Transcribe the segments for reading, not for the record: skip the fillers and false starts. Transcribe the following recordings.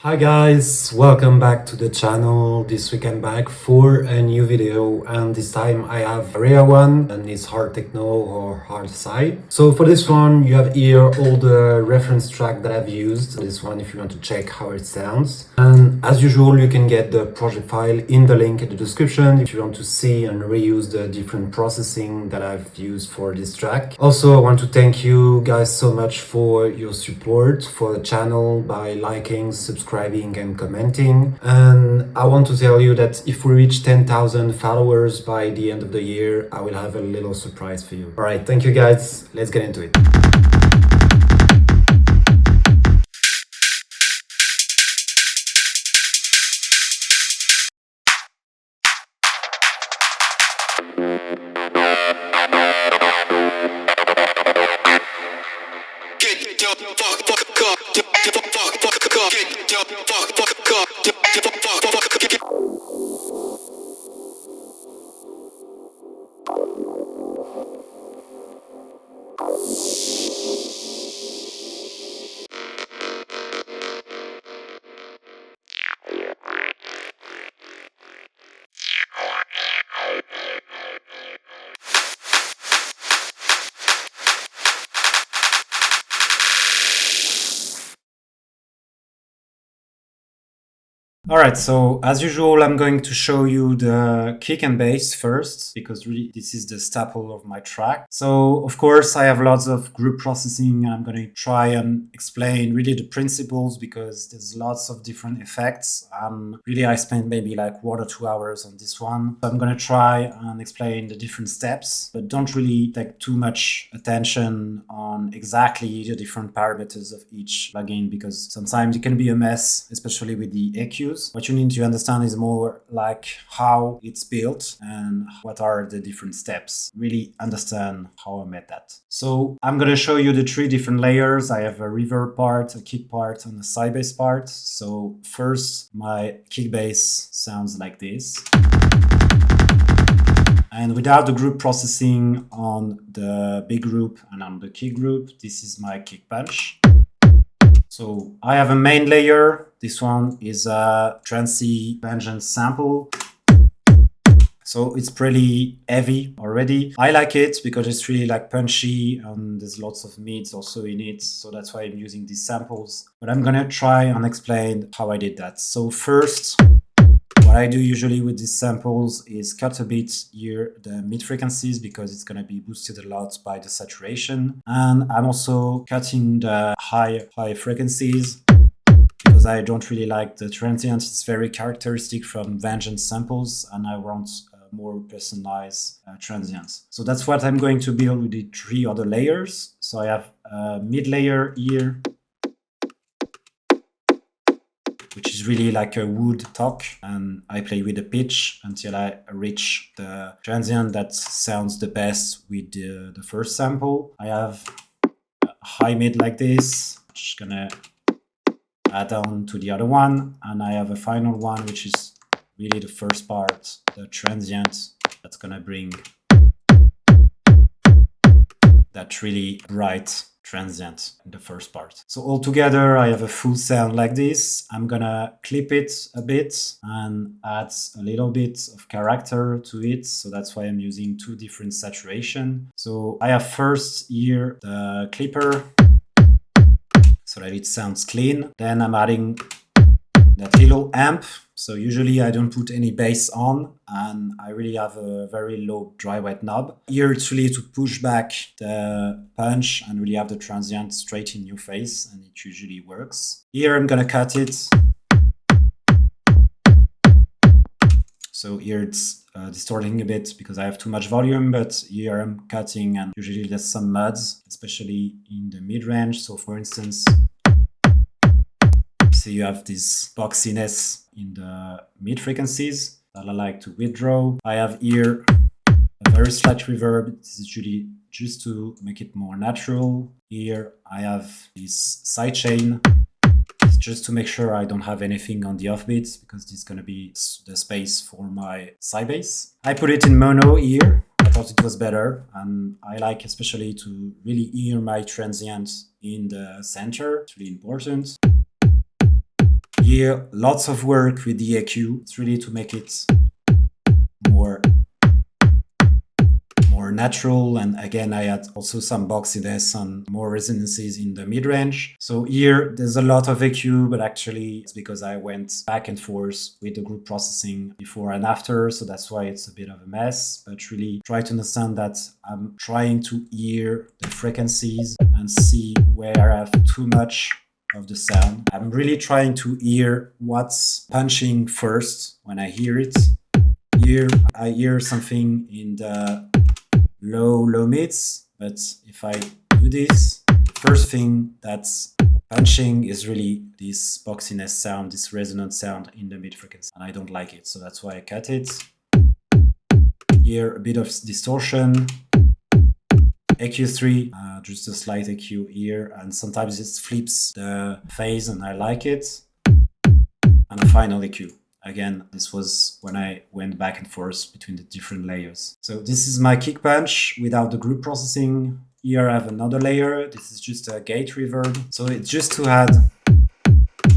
Hi guys, welcome back to the channel. This week I'm back for a new video, and this time I have AREA ØNE and it's hard techno or hard sci. So for this one you have here all the reference track that I've used. This one if you want to check how it sounds. And as usual you can get the project file in the link in the description if you want to see and reuse the different processing that I've used for this track. Also I want to thank you guys so much for your support for the channel by liking, subscribing and commenting. And I want to tell you that if we reach 10,000 followers by the end of the year, I will have a little surprise for you. Alright, thank you guys. Let's get into it. Alright, so as usual I'm going to show you the kick and bass first, because really this is the staple of my track. So of course I have lots of group processing and I'm going to try and explain really the principles, because there's lots of different effects. Really I spent maybe like 1 or 2 hours on this one. So I'm going to try and explain the different steps, but don't really take too much attention on exactly the different parameters of each plugin, because sometimes it can be a mess, especially with the EQs. What you need to understand is more like how it's built and what are the different steps. Really understand how I made that. So I'm going to show you the 3 different layers. I have a reverb part, a kick part, and a side bass part. So first, my kick bass sounds like this. And without the group processing on the big group and on the kick group, this is my kick punch. So I have a main layer. This one is a Trancy Vengeance sample. So it's pretty heavy already. I like it because it's really like punchy and there's lots of mids also in it. So that's why I'm using these samples. But I'm gonna try and explain how I did that. So first, what I do usually with these samples is cut a bit here the mid frequencies, because it's going to be boosted a lot by the saturation. And I'm also cutting the high frequencies, because I don't really like the transient. It's very characteristic from Vengeance samples and I want more personalized transients. So that's what I'm going to build with the 3 other layers. So I have a mid layer here, which is really like a wood talk, and I play with the pitch until I reach the transient that sounds the best with the first sample. I have a high mid like this, which is gonna add on to the other one, and I have a final one, which is really the first part, the transient, that's gonna bring that really bright transient in the first part. So altogether I have a full sound like this. I'm gonna clip it a bit and add a little bit of character to it. So that's why I'm using 2 different saturation. So I have first here the clipper so that it sounds clean. Then I'm adding that little amp. So usually I don't put any bass on, and I really have a very low dry wet knob. Here it's really to push back the punch and really have the transient straight in your face, and it usually works. Here I'm gonna cut it. So here it's distorting a bit because I have too much volume, but here I'm cutting and usually there's some muds, especially in the mid-range. So for instance, so you have this boxiness in the mid frequencies that I like to withdraw. I have here a very slight reverb. This is usually just to make it more natural. Here I have this sidechain. It's just to make sure I don't have anything on the offbeats, because this is going to be the space for my side bass. I put it in mono here. I thought it was better, and I like especially to really hear my transient in the center. It's really important. here, lots of work with the EQ. It's really to make it more natural. And again, I had also some boxiness and more resonances in the mid-range. So here there's a lot of EQ, but actually it's because I went back and forth with the group processing before and after. So that's why it's a bit of a mess, but really try to understand that I'm trying to hear the frequencies and see where I have too much of the sound. I'm really trying to hear what's punching first when I hear it. Here I hear something in the low mids, but if I do this, the first thing that's punching is really this boxiness sound, this resonant sound in the mid frequency, and I don't like it, so that's why I cut it. Here a bit of distortion, EQ3, just a slight EQ here, and sometimes it flips the phase and I like it, and a final EQ. Again, this was when I went back and forth between the different layers. So this is my kick punch without the group processing. Here I have another layer. This is just a gate reverb. So it's just to add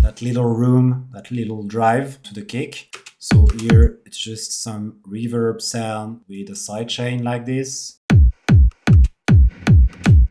that little room, that little drive to the kick. So here it's just some reverb sound with a sidechain like this.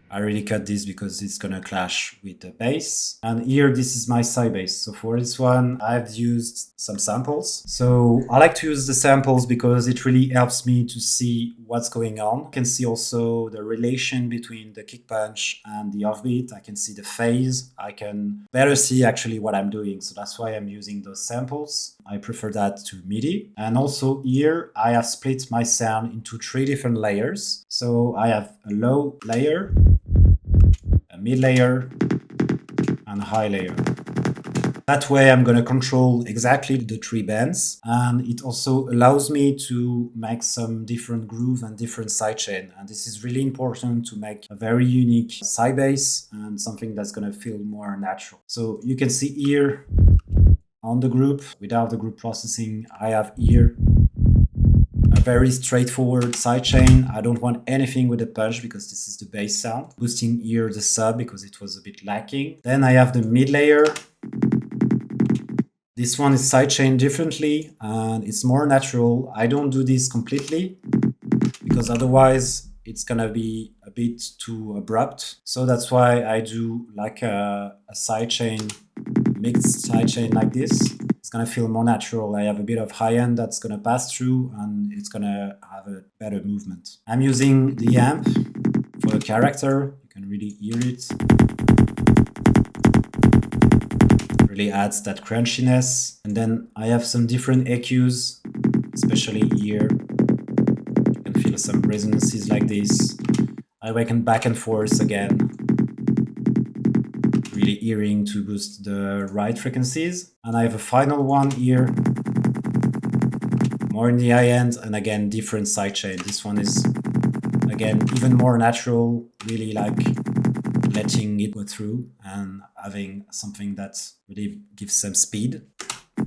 I really cut this because it's gonna clash with the bass. And here, this is my side bass. So for this one, I've used some samples. So I like to use the samples because it really helps me to see what's going on. You can see also the relation between the kick punch and the offbeat. I can see the phase. I can better see actually what I'm doing. So that's why I'm using those samples. I prefer that to MIDI. And also here, I have split my sound into 3 different layers. So I have a low layer, a mid layer, and a high layer. That way I'm going to control exactly the 3 bands, and it also allows me to make some different groove and different sidechain. And this is really important to make a very unique side bass and something that's going to feel more natural. So you can see here on the group, without the group processing, I have here a very straightforward sidechain. I don't want anything with the punch because this is the bass sound. Boosting here the sub because it was a bit lacking. Then I have the mid layer. This one is sidechained differently and it's more natural. I don't do this completely because otherwise it's gonna be a bit too abrupt. So that's why I do like a sidechain, mixed sidechain like this. It's gonna feel more natural. I have a bit of high end that's gonna pass through and it's gonna have a better movement. I'm using the amp for the character. You can really hear it. Really adds that crunchiness. And then I have some different EQs, especially here. You can feel some resonances like this. I went back and forth again, really hearing to boost the right frequencies. And I have a final one here, more in the high end, and again, different sidechain. This one is, again, even more natural, really like letting it go through and having something that really gives some speed to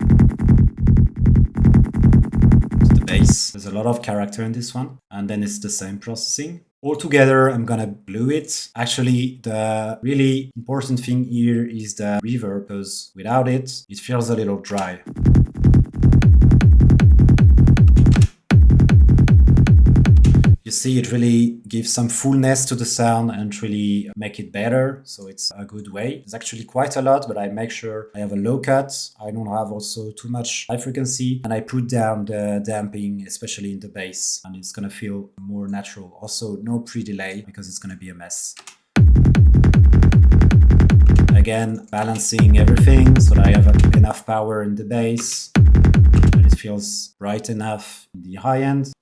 the bass. There's a lot of character in this one, and then it's the same processing. Altogether, I'm gonna glue it. Actually, the really important thing here is the reverb, because without it, it feels a little dry. You see, it really gives some fullness to the sound and really make it better. So it's a good way. It's actually quite a lot, but I make sure I have a low cut. I don't have also too much high frequency. And I put down the damping, especially in the bass. And it's going to feel more natural. Also, no pre-delay because it's going to be a mess. Again, balancing everything so that I have enough power in the bass. But it feels bright enough in the high end.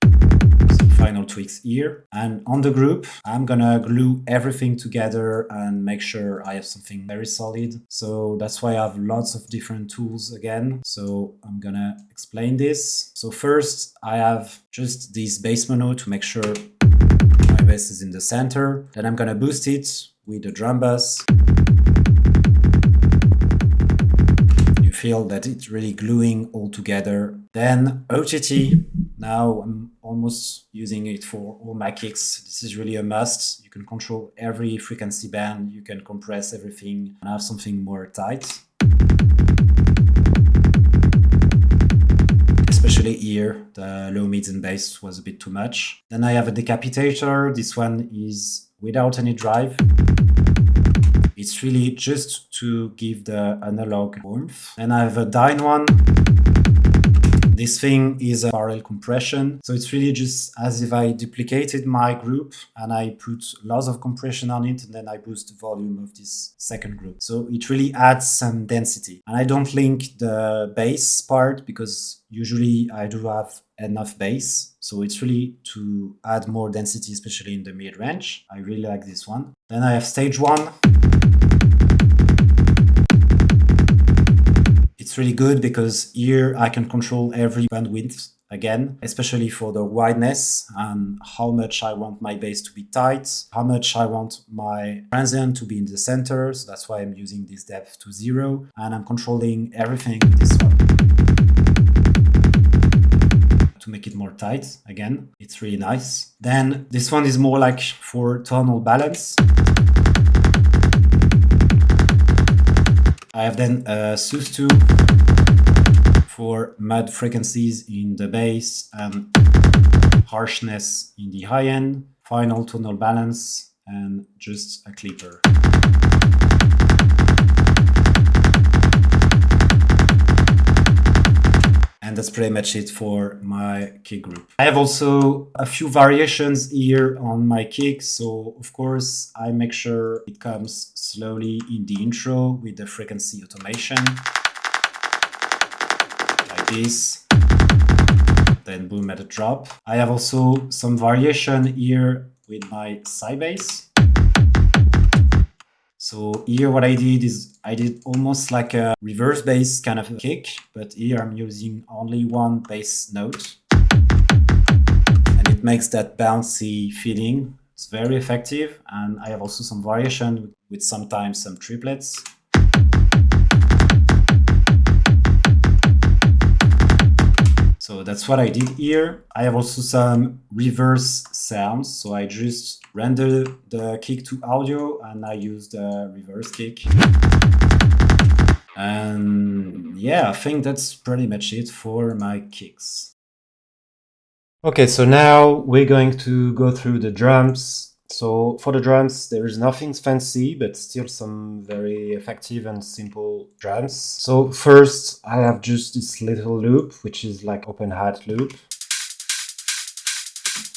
Final tweaks here, and on the group I'm gonna glue everything together and make sure I have something very solid. So that's why I have lots of different tools again. So I'm gonna explain this. So first I have just this bass mono to make sure my bass is in the center. Then I'm gonna boost it with the drum bus. You feel that it's really gluing all together. Then OTT. Now I'm almost using it for all my kicks. This is really a must. You can control every frequency band. You can compress everything and have something more tight. especially here, the low, mids and bass was a bit too much. Then I have a decapitator. This one is without any drive. It's really just to give the analog warmth. Then I have a Dyne one. This thing is a barrel compression. So it's really just as if I duplicated my group and I put lots of compression on it, and then I boost the volume of this second group. So it really adds some density. And I don't link the bass part because usually I do have enough bass. So it's really to add more density, especially in the mid-range. I really like this one. Then I have stage one. It's really good because here I can control every bandwidth again, especially for the wideness and how much I want my bass to be tight, how much I want my transient to be in the center. So that's why I'm using this depth to 0, and I'm controlling everything with this one to make it more tight. Again, it's really nice. Then this one is more like for tonal balance. I have then a sus2 for mud frequencies in the bass and harshness in the high end, final tonal balance, and just a clipper. And that's pretty much it for my kick group. I have also a few variations here on my kick. So of course I make sure it comes slowly in the intro with the frequency automation. Like this. Then boom at the drop. I have also some variation here with my side bass. So here what I did is I did almost like a reverse bass kind of a kick, but here I'm using only one bass note. And it makes that bouncy feeling. It's very effective. And I have also some variation with sometimes some triplets. So that's what I did here. I have also some reverse sounds. So I just render the kick to audio and I use the reverse kick. And yeah, I think that's pretty much it for my kicks. Okay, so now we're going to go through the drums. So for the drums, there is nothing fancy, but still some very effective and simple drums. So first, I have just this little loop, which is like open hat loop.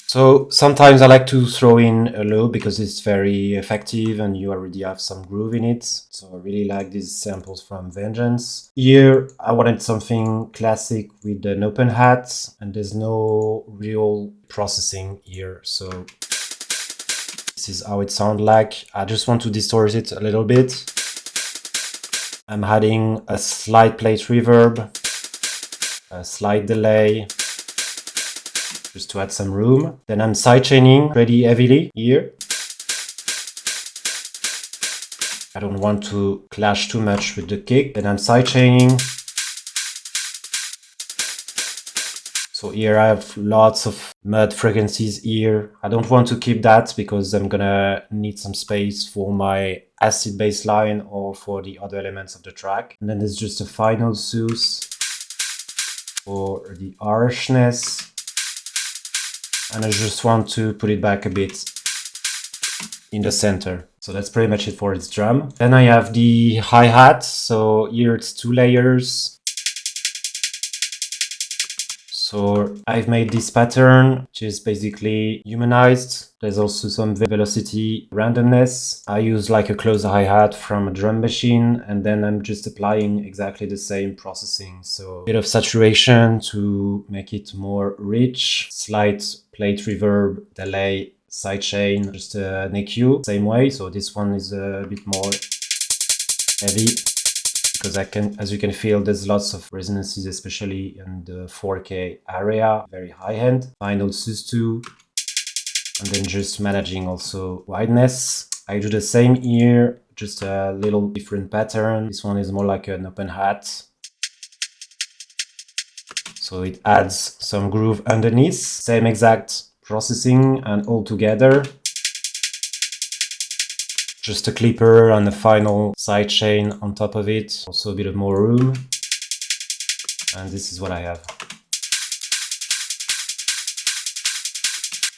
So sometimes I like to throw in a loop because it's very effective and you already have some groove in it. So I really like these samples from Vengeance. Here I wanted something classic with an open hat and there's no real processing here. So this is how it sounds like. I just want to distort it a little bit. I'm adding a slight plate reverb, a slight delay, just to add some room. Then I'm sidechaining pretty heavily here. I don't want to clash too much with the kick. Then I'm sidechaining. So here I have lots of mud frequencies here. I don't want to keep that because I'm gonna need some space for my acid bass line or for the other elements of the track. And then there's just a final sus for the harshness. And I just want to put it back a bit in the center. So that's pretty much it for its drum. Then I have the hi-hat. So here it's 2 layers. So I've made this pattern, which is basically humanized. There's also some velocity randomness. I use like a closed hi-hat from a drum machine, and then I'm just applying exactly the same processing. So a bit of saturation to make it more rich, slight plate reverb, delay, sidechain, just an EQ, same way. So this one is a bit more heavy. Because as you can feel, there's lots of resonances, especially in the 4K area, very high end. Final sus2, and then just managing also wideness. I do the same here, just a little different pattern. This one is more like an open hat. So it adds some groove underneath, same exact processing and all together. Just a clipper and a final sidechain on top of it. Also a bit of more room. And this is what I have.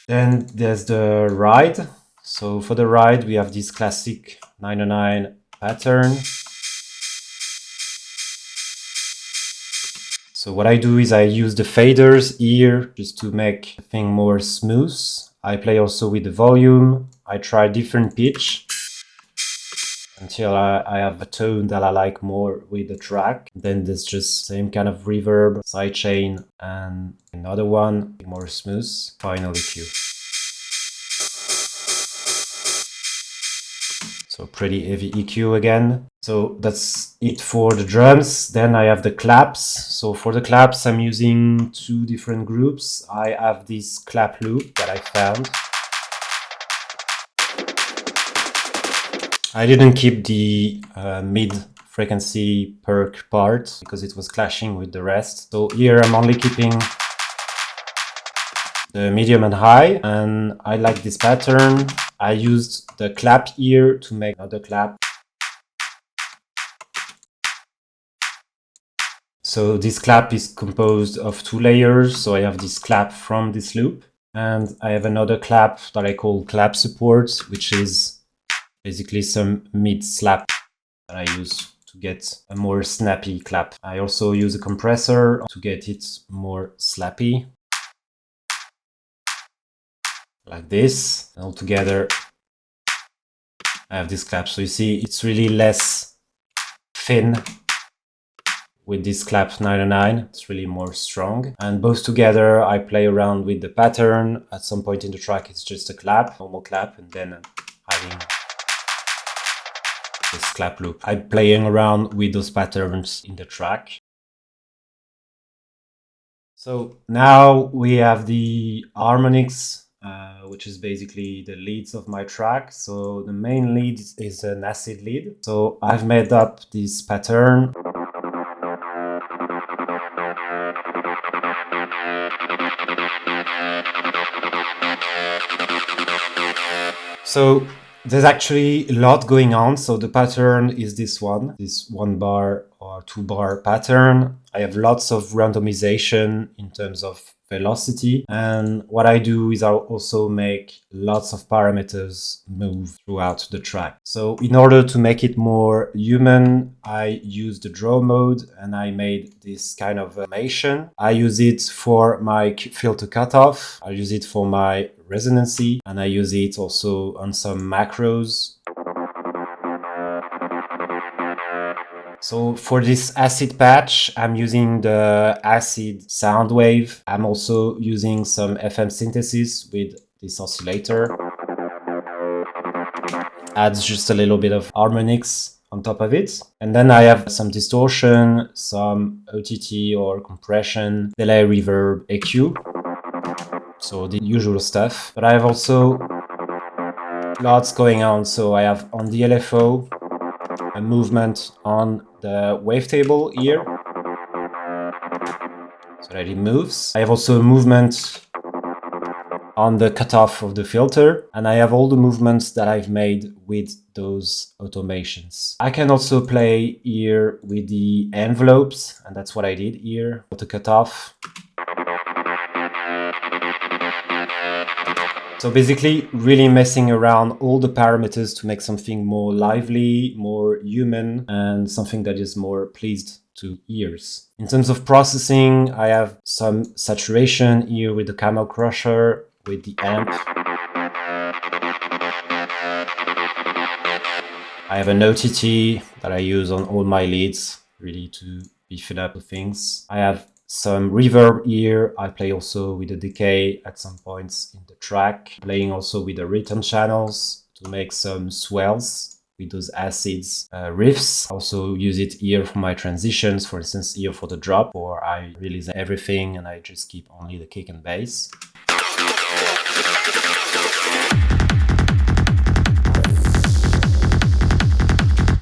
Then there's the ride. So for the ride, we have this classic 909 pattern. So what I do is I use the faders here just to make the thing more smooth. I play also with the volume. I try different pitch until I have a tone that I like more with the track. Then there's just same kind of reverb, sidechain, and another one more smooth. Final EQ. So pretty heavy EQ again. So that's it for the drums. Then I have the claps. So for the claps, I'm using two different groups. I have this clap loop that I found. I didn't keep the mid frequency perk part because it was clashing with the rest. So here I'm only keeping the medium and high, and I like this pattern. I used the clap here to make another clap. So this clap is composed of two layers. So I have this clap from this loop, and I have another clap that I call clap support, which is basically some mid slap that I use to get a more snappy clap. I also use a compressor to get it more slappy. Like this. And all together I have this clap. So you see it's really less thin with this clap 909. It's really more strong. And both together I play around with the pattern. At some point in the track it's just a clap, normal clap, and then having this clap loop. I'm playing around with those patterns in the track. So now we have the harmonics, which is basically the leads of my track. So the main lead is an acid lead. So I've made up this pattern. So there's actually a lot going on. So the pattern is this one bar or 2 bar pattern. I have lots of randomization in terms of velocity. And what I do is I'll also make lots of parameters move throughout the track. So in order to make it more human, I use the draw mode and I made this kind of animation. I use it for my filter cutoff. I use it for my resonancy, and I use it also on some macros. So for this acid patch, I'm using the acid sound wave. I'm also using some FM synthesis with this oscillator. Adds just a little bit of harmonics on top of it. And then I have some distortion, some OTT or compression, delay, reverb, EQ. So the usual stuff. But I have also lots going on. So I have on the LFO a movement on the wavetable here, so that it moves. I have also a movement on the cutoff of the filter, and I have all the movements that I've made with those automations. I can also play here with the envelopes, and that's what I did here with the cutoff. So basically really messing around all the parameters to make something more lively, more human, and something that is more pleased to ears. In terms of processing, I have some saturation here with the Camel Crusher, with the amp. I have an OTT that I use on all my leads, really to beef it up with things. I have some reverb here. I play also with the decay at some points in the track, playing also with the return channels to make some swells with those acids riffs. I also use it here for my transitions, for instance here for the drop, or I release everything and I just keep only the kick and bass.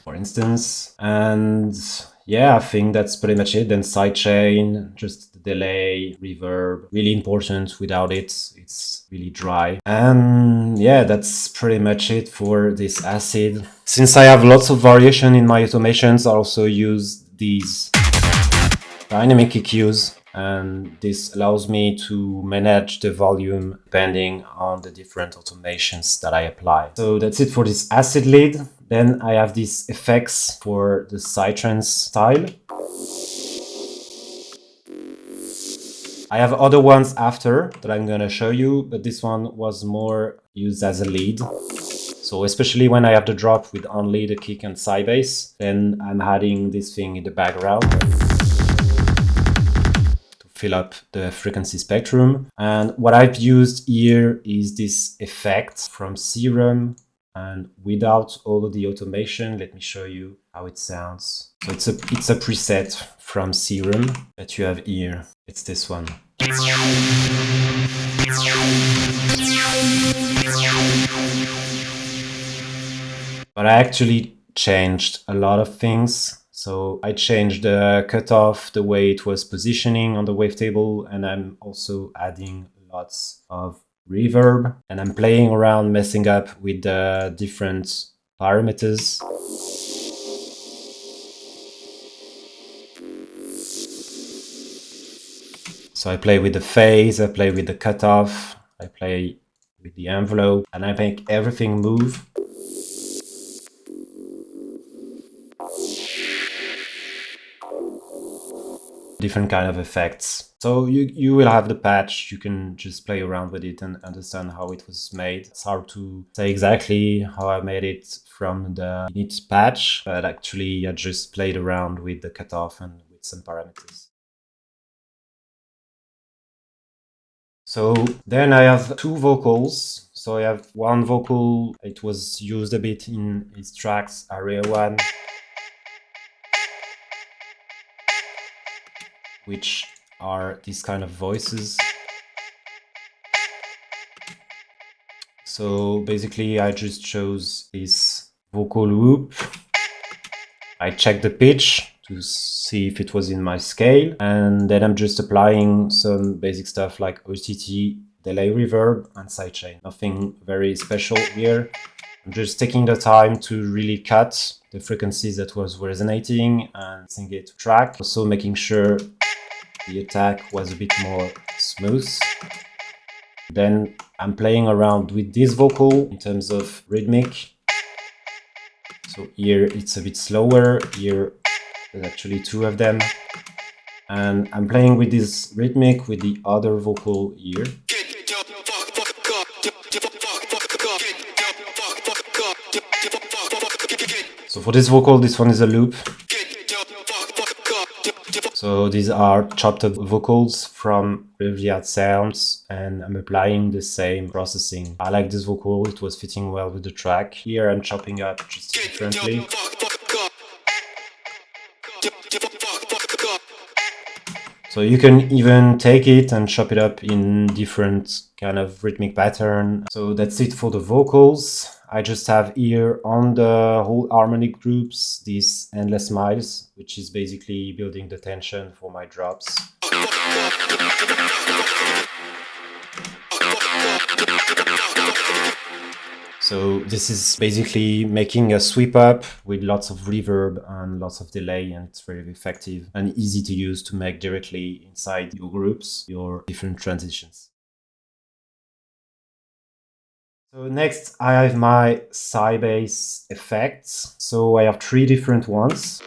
For instance, and yeah, I think that's pretty much it. Then sidechain, just the delay, reverb, really important. Without it, it's really dry. And yeah, that's pretty much it for this acid. Since I have lots of variation in my automations, I also use these dynamic EQs And this allows me to manage the volume depending on the different automations that I apply. So that's it for this acid lead. Then I have these effects for the psytrance style. I have other ones after that I'm gonna show you, but this one was more used as a lead. So especially when I have the drop with only the kick and side bass, then I'm adding this thing in the background to fill up the frequency spectrum. And what I've used here is this effect from Serum, and without all of the automation. Let me show you how it sounds. So it's a preset from Serum that you have here. It's this one. But I actually changed a lot of things. So I changed the cutoff, the way it was positioning on the wavetable, and I'm also adding lots of reverb, and I'm playing around, messing up with the different parameters. So I play with the phase, I play with the cutoff, I play with the envelope, and I make everything move. Different kind of effects. So you will have the patch, you can just play around with it and understand how it was made. It's hard to say exactly how I made it from the init patch, but actually I just played around with the cutoff and with some parameters. So then I have two vocals. So I have one vocal, it was used a bit in his tracks, AREA ØNE, which are these kind of voices. So basically I just chose this vocal loop. I checked the pitch to see if it was in my scale, and then I'm just applying some basic stuff like OTT, delay reverb, and sidechain. Nothing very special here. I'm just taking the time to really cut the frequencies that was resonating and sing it to track. Also making sure the attack was a bit more smooth. Then I'm playing around with this vocal in terms of rhythmic. So here it's a bit slower, here there's actually two of them. And I'm playing with this rhythmic with the other vocal here. So for this vocal, this one is a loop. So these are chopped up vocals from Raveyard sounds, and I'm applying the same processing. I like this vocal, it was fitting well with the track. Here I'm chopping up just differently. So you can even take it and chop it up in different kind of rhythmic pattern. So that's it for the vocals. I just have here on the whole harmonic groups these endless miles, which is basically building the tension for my drops. So this is basically making a sweep up with lots of reverb and lots of delay, and it's very effective and easy to use to make directly inside your groups, your different transitions. So next I have my side bass effects. So I have three different ones.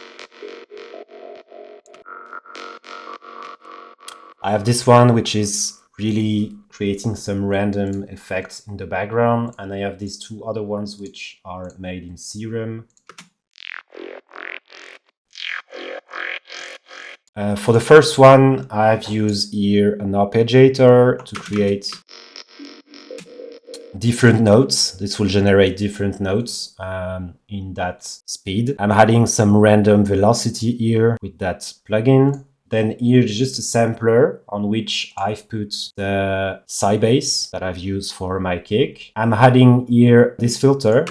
I have this one which is really creating some random effects in the background, and I have these two other ones which are made in Serum. For the first one, I've used here an arpeggiator to create different notes. This will generate different notes in that speed. I'm adding some random velocity here with that plugin. Then here's just a sampler on which I've put the side bass that I've used for my kick. I'm adding here this filter,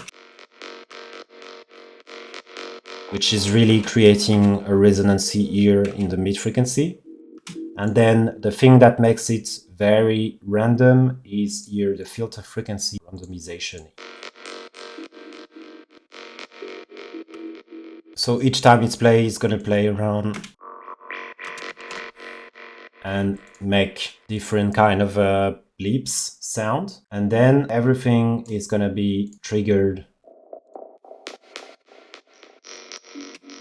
which is really creating a resonancy here in the mid frequency. And then the thing that makes it very random is here the filter frequency randomization. So each time it's played, it's going to play around and make different kind of bleeps sound. And then everything is gonna be triggered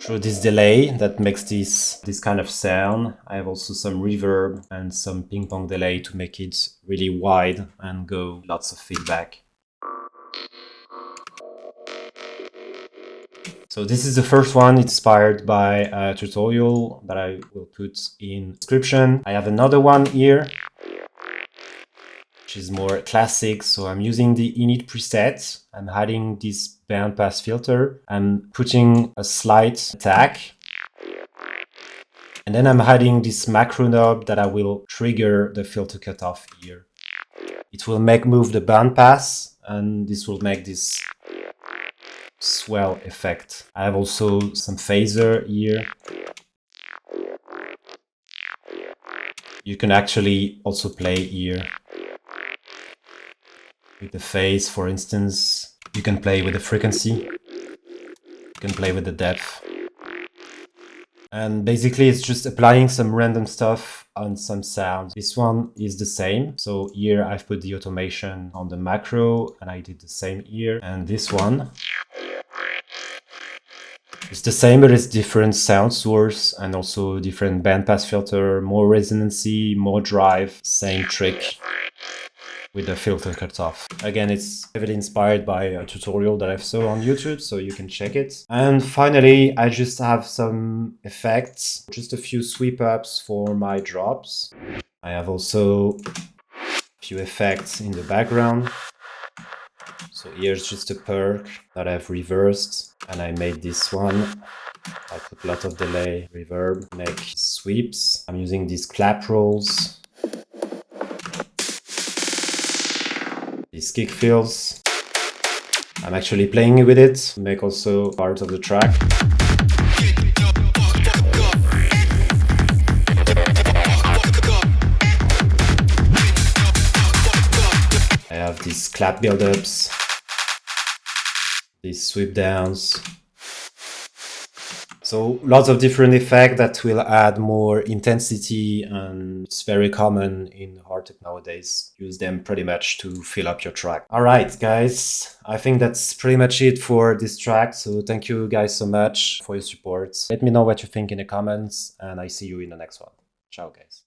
through this delay that makes this kind of sound. I have also some reverb and some ping pong delay to make it really wide and go lots of feedback. So this is the first one, inspired by a tutorial that I will put in description. I have another one here, which is more classic. So I'm using the init preset. I'm adding this bandpass filter. I'm putting a slight attack. And then I'm adding this macro knob that I will trigger the filter cutoff here. It will move the bandpass, and this will make this swell effect. I have also some phaser here. You can actually also play here with the phase, for instance. You can play with the frequency. You can play with the depth. And basically it's just applying some random stuff on some sounds. This one is the same. So here I've put the automation on the macro, and I did the same here. And this one, it's the same, but it's different sound source and also different bandpass filter, more resonancy, more drive, same trick with the filter cutoff. Again, it's heavily inspired by a tutorial that I saw on YouTube, so you can check it. And finally, I just have some effects, just a few sweep ups for my drops. I have also a few effects in the background. So here's just a perk that I've reversed, and I made this one. I put a lot of delay, reverb, make sweeps. I'm using these clap rolls, these kick fills. I'm actually playing with it to make also part of the track. I have these clap build-ups, these sweep downs. So lots of different effects that will add more intensity, and it's very common in hard tech nowadays. Use them pretty much to fill up your track. All right, guys, I think that's pretty much it for this track. So thank you guys so much for your support. Let me know what you think in the comments, and I see you in the next one. Ciao, guys.